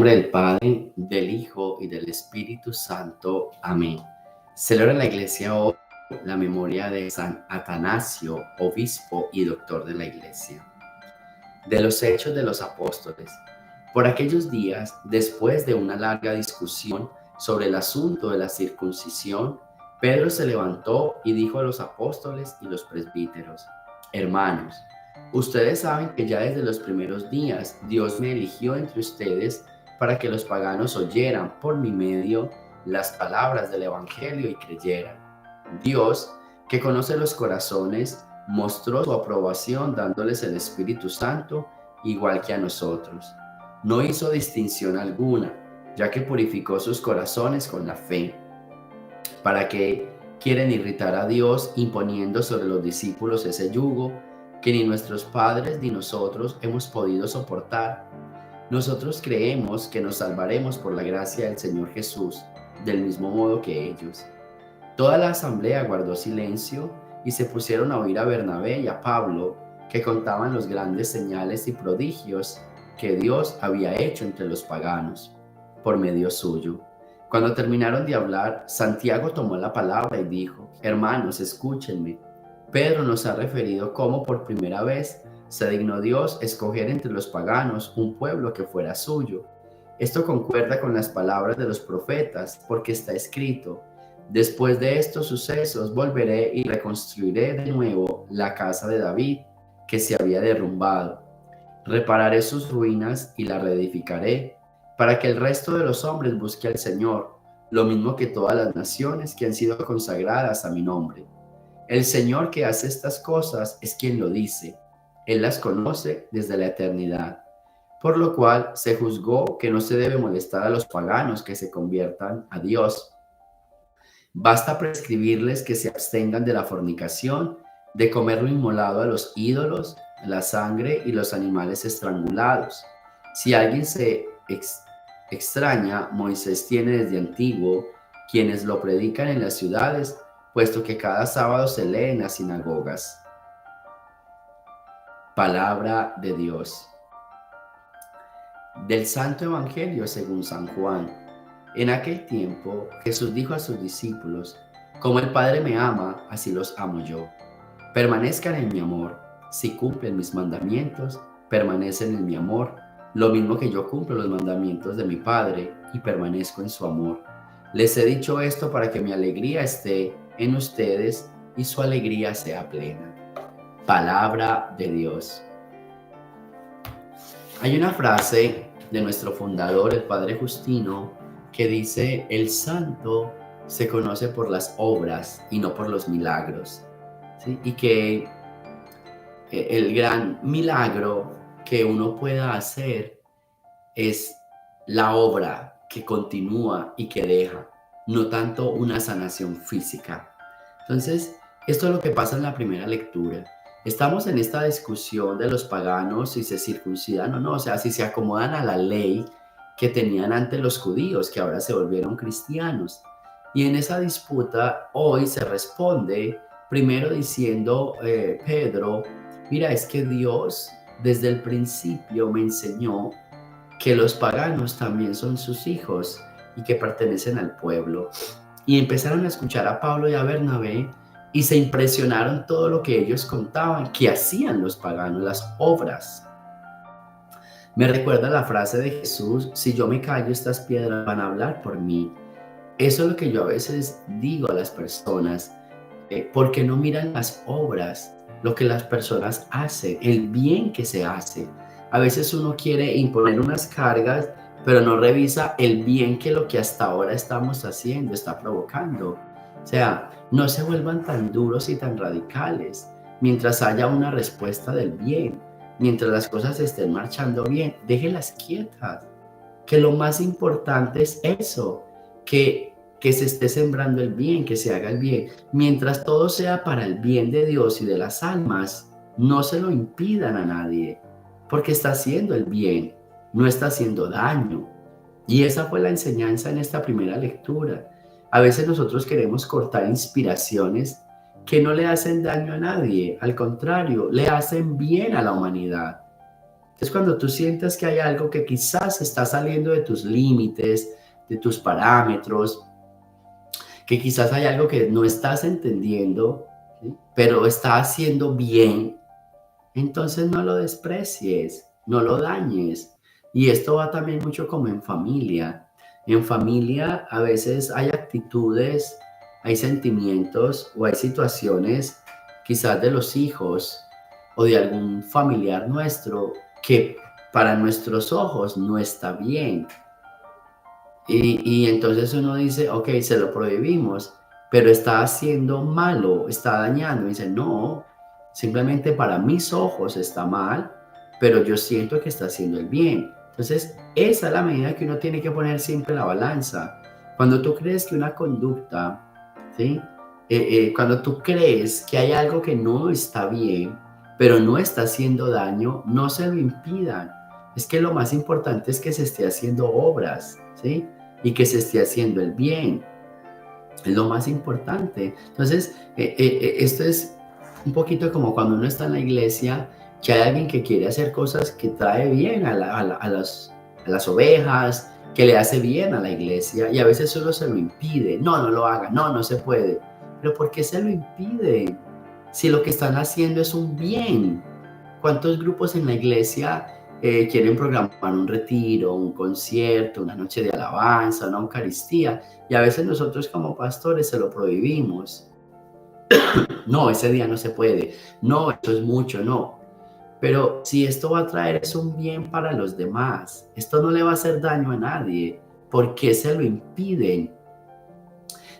nombre del Padre, del Hijo y del Espíritu Santo. Amén. Celebra la Iglesia hoy la memoria de San Atanasio, obispo y doctor de la Iglesia. De los Hechos de los Apóstoles. Por aquellos días, después de una larga discusión sobre el asunto de la circuncisión, Pedro se levantó y dijo a los apóstoles y los presbíteros: Hermanos, ustedes saben que ya desde los primeros días Dios me eligió entre ustedes para que los paganos oyeran por mi medio las palabras del Evangelio y creyeran. Dios, que conoce los corazones, mostró su aprobación dándoles el Espíritu Santo igual que a nosotros. No hizo distinción alguna, ya que purificó sus corazones con la fe. ¿Para qué quieren irritar a Dios imponiendo sobre los discípulos ese yugo que ni nuestros padres ni nosotros hemos podido soportar? Nosotros creemos que nos salvaremos por la gracia del Señor Jesús, del mismo modo que ellos. Toda la asamblea guardó silencio y se pusieron a oír a Bernabé y a Pablo, que contaban los grandes señales y prodigios que Dios había hecho entre los paganos, por medio suyo. Cuando terminaron de hablar, Santiago tomó la palabra y dijo: Hermanos, escúchenme. Pedro nos ha referido cómo por primera vez se dignó Dios escoger entre los paganos un pueblo que fuera suyo. Esto concuerda con las palabras de los profetas, porque está escrito: Después de estos sucesos volveré y reconstruiré de nuevo la casa de David, que se había derrumbado. Repararé sus ruinas y la reedificaré, para que el resto de los hombres busque al Señor, lo mismo que todas las naciones que han sido consagradas a mi nombre. El Señor que hace estas cosas es quien lo dice. Él las conoce desde la eternidad. Por lo cual se juzgó que no se debe molestar a los paganos que se conviertan a Dios. Basta prescribirles que se abstengan de la fornicación, de comer lo inmolado a los ídolos, la sangre y los animales estrangulados. Si alguien se extraña, Moisés tiene desde antiguo quienes lo predican en las ciudades, puesto que cada sábado se lee en las sinagogas. Palabra de Dios. Del Santo Evangelio según San Juan. En aquel tiempo Jesús dijo a sus discípulos: Como el Padre me ama, así los amo yo. Permanezcan en mi amor. Si cumplen mis mandamientos, permanecen en mi amor, lo mismo que yo cumplo los mandamientos de mi Padre y permanezco en su amor. Les he dicho esto para que mi alegría esté en ustedes y su alegría sea plena. Palabra de Dios. Hay una frase de nuestro fundador, el Padre Justino, que dice: el santo se conoce por las obras y no por los milagros, ¿sí? Y que el gran milagro que uno pueda hacer es la obra que continúa y que deja, no tanto una sanación física. Entonces, esto es lo que pasa en la primera lectura. Estamos en esta discusión de los paganos, si se circuncidan o no, o sea, si se acomodan a la ley que tenían antes los judíos, que ahora se volvieron cristianos. Y en esa disputa hoy se responde primero diciendo Pedro: mira, es que Dios desde el principio me enseñó que los paganos también son sus hijos y que pertenecen al pueblo. Y empezaron a escuchar a Pablo y a Bernabé y se impresionaron todo lo que ellos contaban, que hacían los paganos, las obras. Me recuerda la frase de Jesús: si yo me callo, estas piedras van a hablar por mí. Eso es lo que yo a veces digo a las personas, porque no miran las obras, lo que las personas hacen, el bien que se hace. A veces uno quiere imponer unas cargas, pero no revisa el bien que lo que hasta ahora estamos haciendo está provocando. O sea, no se vuelvan tan duros y tan radicales. Mientras haya una respuesta del bien, mientras las cosas estén marchando bien, déjenlas quietas. Que lo más importante es eso, que se esté sembrando el bien, que se haga el bien. Mientras todo sea para el bien de Dios y de las almas, no se lo impidan a nadie, porque está haciendo el bien, no está haciendo daño. Y esa fue la enseñanza en esta primera lectura. A veces nosotros queremos cortar inspiraciones que no le hacen daño a nadie, al contrario, le hacen bien a la humanidad. Entonces, cuando tú sientas que hay algo que quizás está saliendo de tus límites, de tus parámetros, que quizás hay algo que no estás entendiendo, ¿sí? Pero está haciendo bien, entonces no lo desprecies, no lo dañes. Y esto va también mucho como en familia. En familia a veces hay actitudes, hay sentimientos o hay situaciones quizás de los hijos o de algún familiar nuestro que para nuestros ojos no está bien. Y entonces uno dice, ok, se lo prohibimos, pero está haciendo malo, está dañando. Y dice, no, simplemente para mis ojos está mal, pero yo siento que está haciendo el bien. Entonces, esa es la medida que uno tiene que poner siempre en la balanza. Cuando tú crees que una conducta, ¿sí? Cuando tú crees que hay algo que no está bien, pero no está haciendo daño, no se lo impidan. Es que lo más importante es que se esté haciendo obras, ¿sí? Y que se esté haciendo el bien. Es lo más importante. Entonces, esto es un poquito como cuando uno está en la iglesia, que hay alguien que quiere hacer cosas que trae bien a las ovejas, que le hace bien a la iglesia, y a veces uno se lo impide. No, no lo haga, no, no se puede. Pero ¿por qué se lo impide? Si lo que están haciendo es un bien. ¿Cuántos grupos en la iglesia quieren programar un retiro, un concierto, una noche de alabanza, una eucaristía? Y a veces nosotros como pastores se lo prohibimos. No, ese día no se puede. No, eso es mucho, no. Pero si esto va a traer es un bien para los demás, esto no le va a hacer daño a nadie, ¿por qué se lo impiden?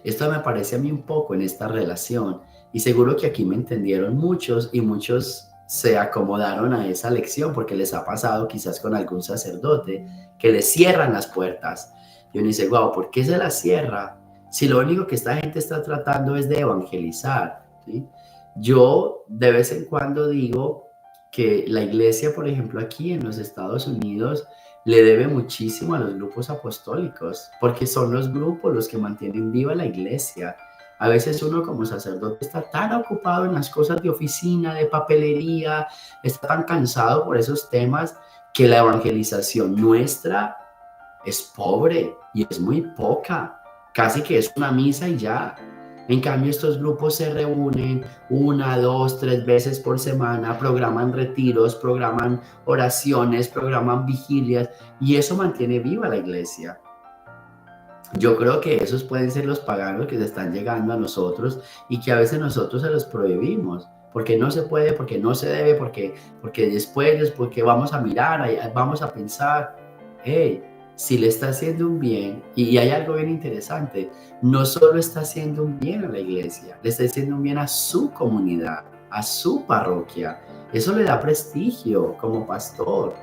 Esto me parece a mí un poco en esta relación y seguro que aquí me entendieron muchos y muchos se acomodaron a esa lección porque les ha pasado quizás con algún sacerdote que le cierran las puertas. Y uno dice, wow, ¿por qué se las cierra? Si lo único que esta gente está tratando es de evangelizar, ¿sí? Yo de vez en cuando digo que la iglesia, por ejemplo, aquí en los Estados Unidos, le debe muchísimo a los grupos apostólicos, porque son los grupos los que mantienen viva la iglesia. A veces uno como sacerdote está tan ocupado en las cosas de oficina, de papelería, está tan cansado por esos temas que la evangelización nuestra es pobre y es muy poca. Casi que es una misa y ya. En cambio, estos grupos se reúnen una, dos, tres veces por semana, programan retiros, programan oraciones, programan vigilias y eso mantiene viva la iglesia. Yo creo que esos pueden ser los paganos que se están llegando a nosotros y que a veces nosotros se los prohibimos. Porque no se puede, porque no se debe, porque después, porque vamos a mirar, vamos a pensar. Hey, si le está haciendo un bien, y hay algo bien interesante, no solo está haciendo un bien a la iglesia, le está haciendo un bien a su comunidad, a su parroquia. Eso le da prestigio como pastor,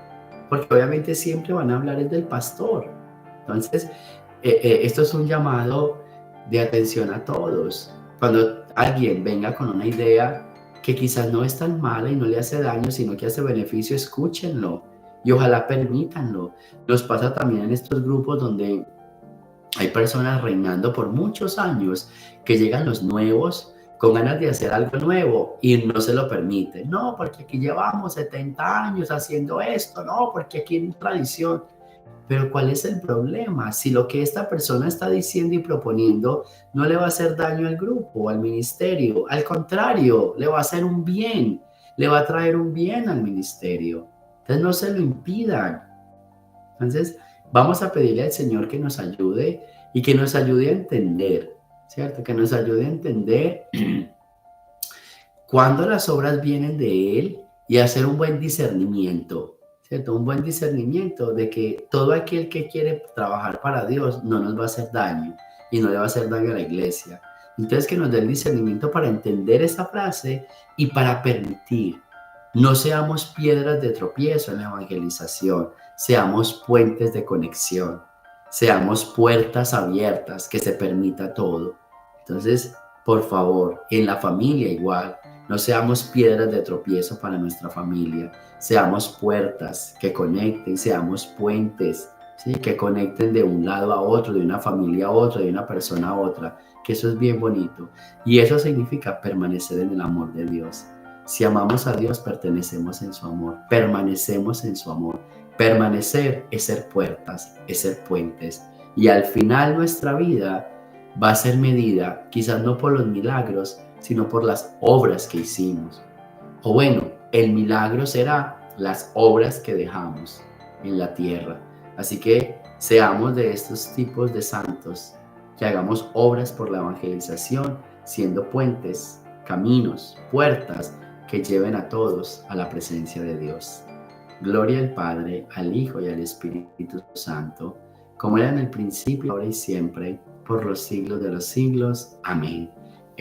porque obviamente siempre van a hablar del pastor. Entonces, esto es un llamado de atención a todos. Cuando alguien venga con una idea que quizás no es tan mala y no le hace daño, sino que hace beneficio, escúchenlo y ojalá permítanlo. Nos pasa también en estos grupos donde hay personas reinando por muchos años que llegan los nuevos con ganas de hacer algo nuevo y no se lo permiten. No, porque aquí llevamos 70 años haciendo esto, no, porque aquí hay tradición. Pero ¿cuál es el problema? Si lo que esta persona está diciendo y proponiendo no le va a hacer daño al grupo, al ministerio, al contrario, le va a hacer un bien, le va a traer un bien al ministerio. Entonces no se lo impidan. Entonces vamos a pedirle al Señor que nos ayude y que nos ayude a entender, ¿cierto? Que nos ayude a entender cuándo las obras vienen de Él y hacer un buen discernimiento. ¿Cierto? Un buen discernimiento de que todo aquel que quiere trabajar para Dios no nos va a hacer daño y no le va a hacer daño a la iglesia. Entonces que nos dé el discernimiento para entender esta frase y para permitir. No seamos piedras de tropiezo en la evangelización, seamos puentes de conexión, seamos puertas abiertas, que se permita todo. Entonces, por favor, en la familia igual, no seamos piedras de tropiezo para nuestra familia, seamos puertas que conecten, seamos puentes, ¿sí? Que conecten de un lado a otro, de una familia a otra, de una persona a otra, que eso es bien bonito. Y eso significa permanecer en el amor de Dios. Si amamos a Dios, pertenecemos en su amor, permanecemos en su amor. Permanecer es ser puertas, es ser puentes. Y al final nuestra vida va a ser medida, quizás no por los milagros, sino por las obras que hicimos. O bueno, el milagro será las obras que dejamos en la tierra. Así que seamos de estos tipos de santos, que hagamos obras por la evangelización, siendo puentes, caminos, puertas que lleven a todos a la presencia de Dios. Gloria al Padre, al Hijo y al Espíritu Santo, como era en el principio, ahora y siempre, por los siglos de los siglos. Amén.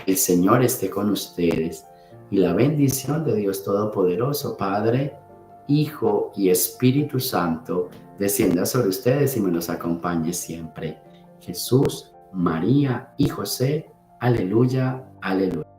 El Señor esté con ustedes, y la bendición de Dios Todopoderoso, Padre, Hijo y Espíritu Santo, descienda sobre ustedes y me los acompañe siempre. Jesús, María y José, aleluya, aleluya.